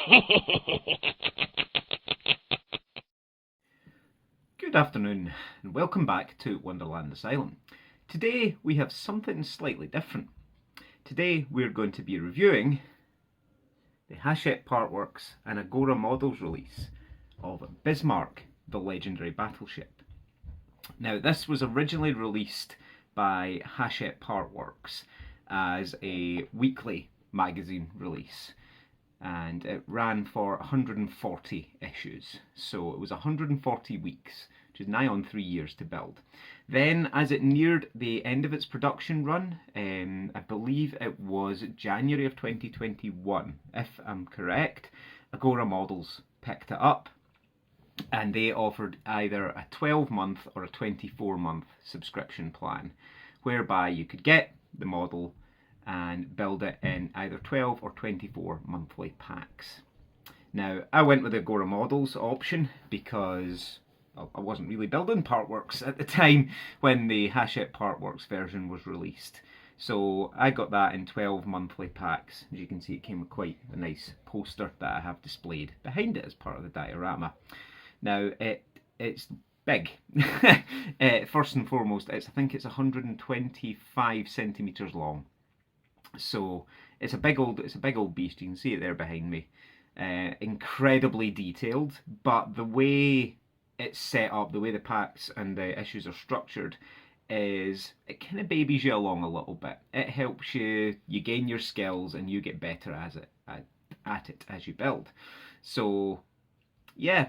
Good afternoon and welcome back to Wonderland Asylum. Today we have something slightly different. Today we're going to be reviewing the Hachette Partworks and Agora models release of Bismarck, the legendary battleship. Now this was originally released by Hachette Partworks as a weekly magazine release, and it ran for 140 issues, so it was 140 weeks, which is nigh on 3 years to build. Then as it neared the end of its production run, I believe it was January of 2021, if I'm correct, Agora Models picked it up and they offered either a 12-month or a 24-month subscription plan, whereby you could get the model and build it in either 12 or 24 monthly packs. Now, I went with the Agora Models option because I wasn't really building Partworks at the time when the Hachette Partworks version was released. So I got that in 12 monthly packs. As you can see, it came with quite a nice poster that I have displayed behind it as part of the diorama. Now, it's big. First and foremost, I think it's 125 centimetres long. So it's a big old beast. You can see it there behind me. Incredibly detailed, but the way it's set up, the way the packs and the issues are structured, is it kind of babies you along a little bit. It helps you gain your skills and you get better at it as you build. So yeah,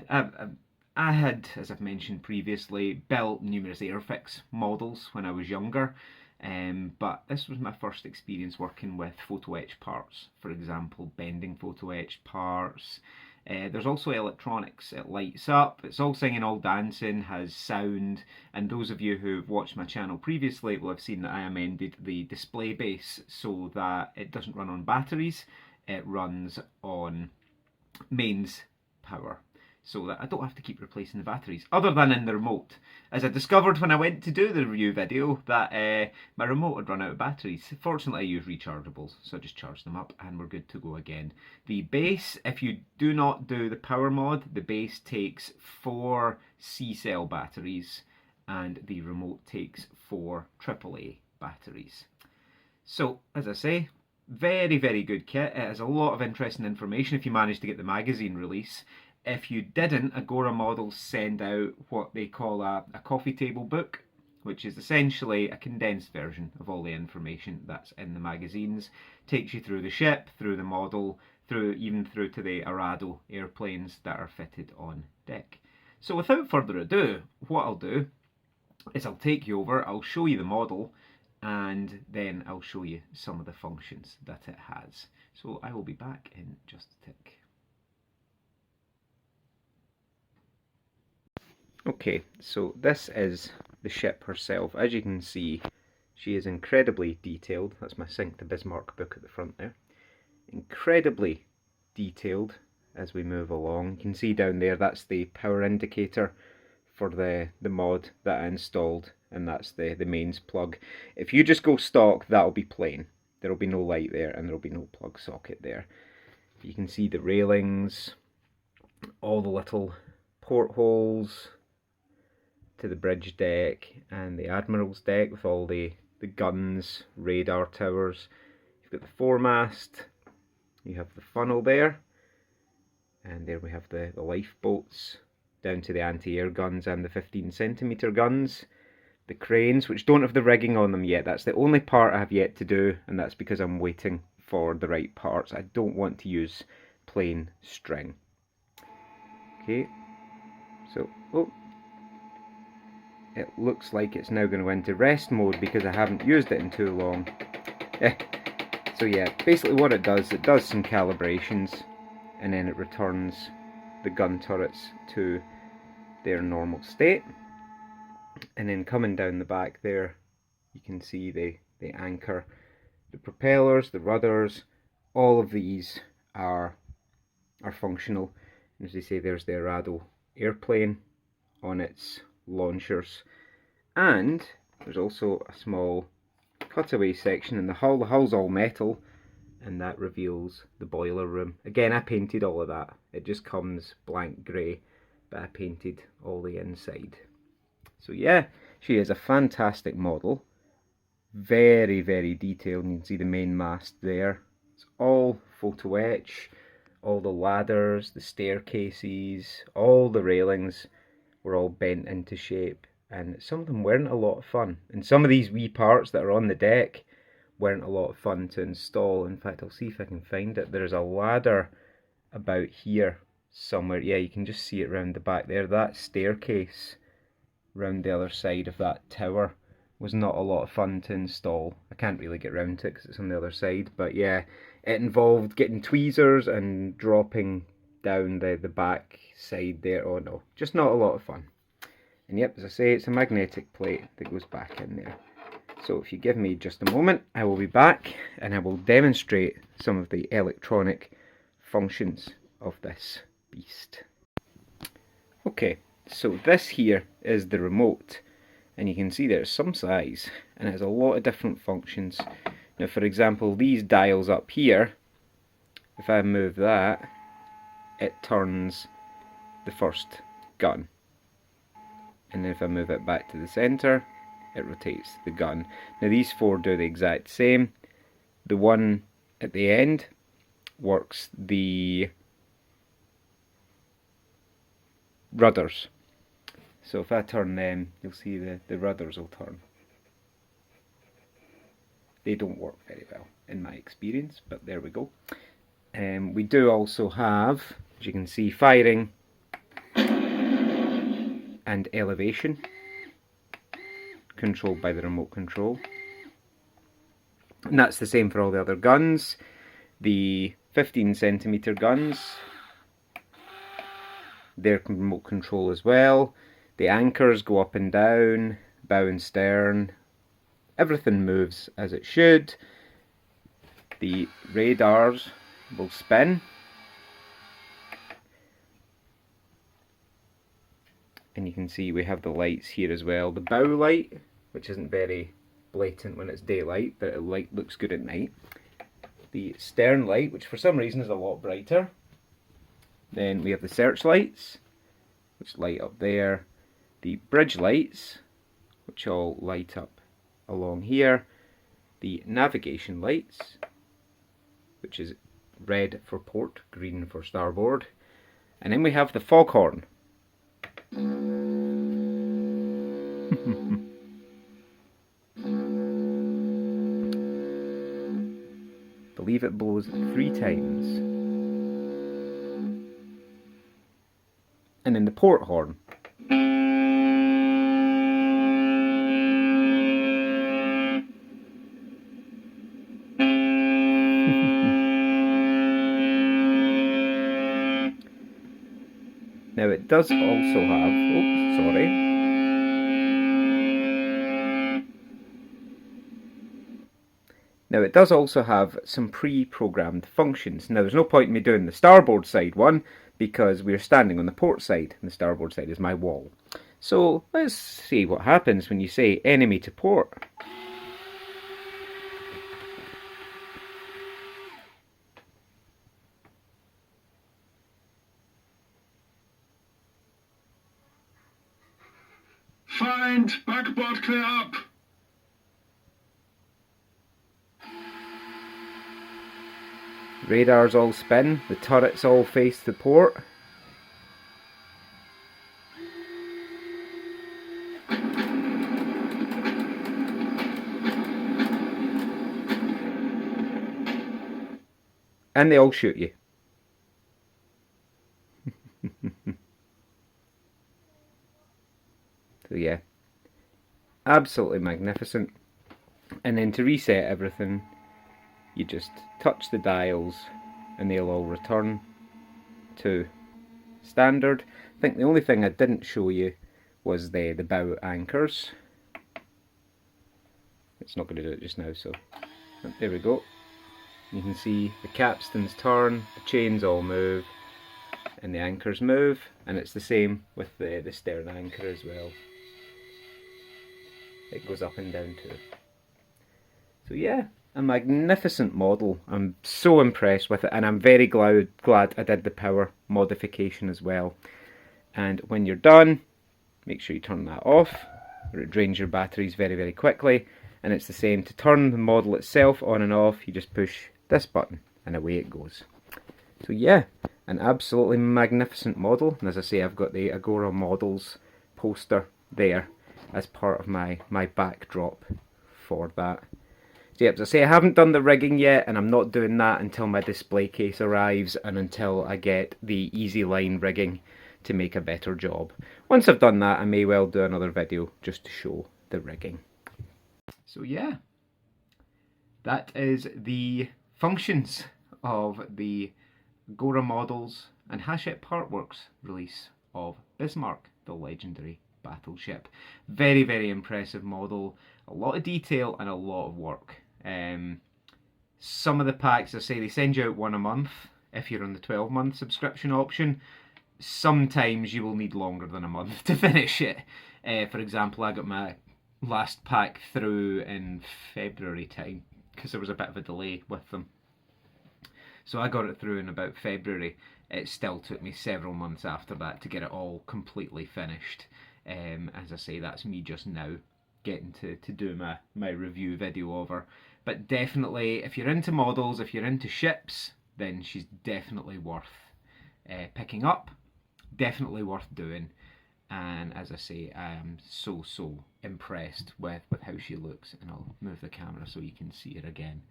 I had, as I've mentioned previously, built numerous Airfix models when I was younger. But this was my first experience working with photo etch parts, for example, bending photo etched parts. There's also electronics. It lights up, it's all singing, all dancing, has sound, and those of you who've watched my channel previously will have seen that I amended the display base so that it doesn't run on batteries, it runs on mains power, so that I don't have to keep replacing the batteries, other than in the remote. As I discovered when I went to do the review video, that my remote had run out of batteries. Fortunately I use rechargeables, so I just charged them up and we're good to go again. The base, if you do not do the power mod, the base takes 4 C-cell batteries and the remote takes 4 AAA batteries. So, as I say, very, very good kit. It has a lot of interesting information if you manage to get the magazine release. If you didn't, Agora Models send out what they call a coffee table book, which is essentially a condensed version of all the information that's in the magazines. Takes you through the ship, through the model, even through to the Arado airplanes that are fitted on deck. So without further ado, what I'll do is I'll take you over, I'll show you the model, and then I'll show you some of the functions that it has. So I will be back in just a tick. Okay, so this is the ship herself. As you can see, she is incredibly detailed. That's my Sink to Bismarck book at the front there. Incredibly detailed as we move along. You can see down there, that's the power indicator for the mod that I installed, and that's the mains plug. If you just go stock, that'll be plain. There'll be no light there and there'll be no plug socket there. You can see the railings, all the little portholes to the bridge deck and the Admiral's deck with all the guns, radar towers. You've got the foremast, you have the funnel there, and there we have the lifeboats down to the anti-air guns and the 15cm guns. The cranes, which don't have the rigging on them yet. That's the only part I have yet to do, and that's because I'm waiting for the right parts. I don't want to use plain string. Okay, so, oh, it looks like it's now going to go into rest mode because I haven't used it in too long. So yeah, basically what it does some calibrations and then it returns the gun turrets to their normal state. And then coming down the back there, you can see the anchor, the propellers, the rudders, all of these are functional. And as they say, there's the Arado airplane on its launchers, and there's also a small cutaway section in the hull. The hull's all metal, and that reveals the boiler room. Again, I painted all of that. It just comes blank grey, but I painted all the inside. So yeah, she is a fantastic model. Very, very detailed. You can see the main mast there. It's all photo etch. All the ladders, the staircases, all the railings were all bent into shape, and some of them weren't a lot of fun. And some of these wee parts that are on the deck weren't a lot of fun to install. In fact, I'll see if I can find it. There's a ladder about here somewhere. Yeah, you can just see it round the back there. That staircase round the other side of that tower was not a lot of fun to install. I can't really get round to it because it's on the other side, but yeah, it involved getting tweezers and dropping down the back side there. Oh no, just not a lot of fun. And yep, as I say, it's a magnetic plate that goes back in there. So if you give me just a moment, I will be back and I will demonstrate some of the electronic functions of this beast. Okay, so this here is the remote, and you can see there's some size and it has a lot of different functions. Now for example, these dials up here, if I move that, it turns the first gun, and then if I move it back to the center, it rotates the gun. Now these four do the exact same. The one at the end works the rudders. So if I turn them, you'll see the rudders will turn. They don't work very well in my experience, but there we go. We do also have, as you can see, firing and elevation, controlled by the remote control. And that's the same for all the other guns. The 15cm guns, they're remote control as well. The anchors go up and down, bow and stern. Everything moves as it should. The radars will spin. And you can see we have the lights here as well. The bow light, which isn't very blatant when it's daylight, but it looks good at night. The stern light, which for some reason is a lot brighter. Then we have the searchlights, which light up there. The bridge lights, which all light up along here. The navigation lights, which is red for port, green for starboard. And then we have the foghorn. Believe it blows 3 times. And then the port horn. Now it does also have, oh sorry, now it does also have some pre-programmed functions. Now there's no point in me doing the starboard side one because we're standing on the port side and the starboard side is my wall. So let's see what happens when you say enemy to port. Find backboard clear up. Radars all spin, the turrets all face the port. And they all shoot you. So yeah, absolutely magnificent. And then to reset everything, you just touch the dials and they'll all return to standard. I think the only thing I didn't show you was the bow anchors. It's not going to do it just now, so there we go. You can see the capstans turn, the chains all move, and the anchors move, and it's the same with the stern anchor as well. It goes up and down too. So yeah, a magnificent model. I'm so impressed with it, and I'm very glad I did the power modification as well. And when you're done, make sure you turn that off, or it drains your batteries very, very quickly. And it's the same to turn the model itself on and off. You just push this button and away it goes. So yeah, an absolutely magnificent model. And as I say, I've got the Agora models poster there as part of my backdrop for that. So yeah, as I say, I haven't done the rigging yet, and I'm not doing that until my display case arrives and until I get the easy line rigging to make a better job. Once I've done that, I may well do another video just to show the rigging. So yeah, that is the functions of the Agora models and Hachette Partworks release of Bismarck, the legendary battleship. Very, very impressive model. A lot of detail and a lot of work. Some of the packs, I say, they send you out one a month if you're on the 12-month subscription option. Sometimes you will need longer than a month to finish it. For example, I got my last pack through in February time because there was a bit of a delay with them. So I got it through in about February. It still took me several months after that to get it all completely finished. As I say, that's me just now getting to do my review video of her. But definitely, if you're into models, if you're into ships, then she's definitely worth picking up. Definitely worth doing. And as I say, I am so impressed with how she looks. And I'll move the camera so you can see her again.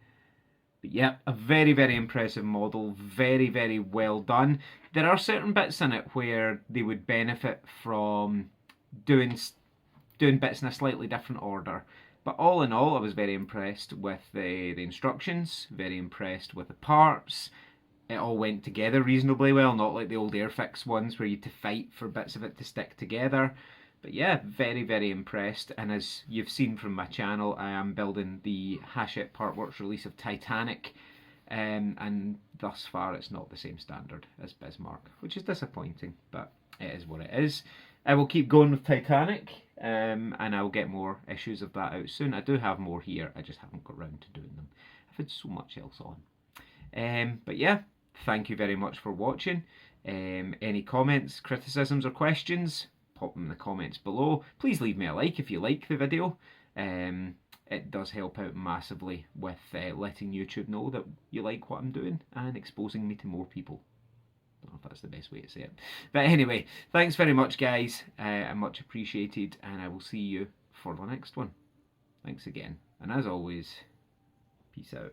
But yeah, a very, very impressive model. Very, very well done. There are certain bits in it where they would benefit from doing bits in a slightly different order. But all in all, I was very impressed with the instructions. Very impressed with the parts. It all went together reasonably well, not like the old Airfix ones where you had to fight for bits of it to stick together. But yeah, very, very impressed. And as you've seen from my channel, I am building the Hachette Partworks release of Titanic. And thus far, it's not the same standard as Bismarck, which is disappointing, but it is what it is. I will keep going with Titanic, and I'll get more issues of that out soon. I do have more here, I just haven't got round to doing them. I've had so much else on. But yeah, thank you very much for watching. Any comments, criticisms or questions, pop them in the comments below. Please leave me a like if you like the video. It does help out massively with letting YouTube know that you like what I'm doing and exposing me to more people. I don't know if that's the best way to say it. But anyway, thanks very much guys. I'm much appreciated, and I will see you for the next one. Thanks again. And as always, peace out.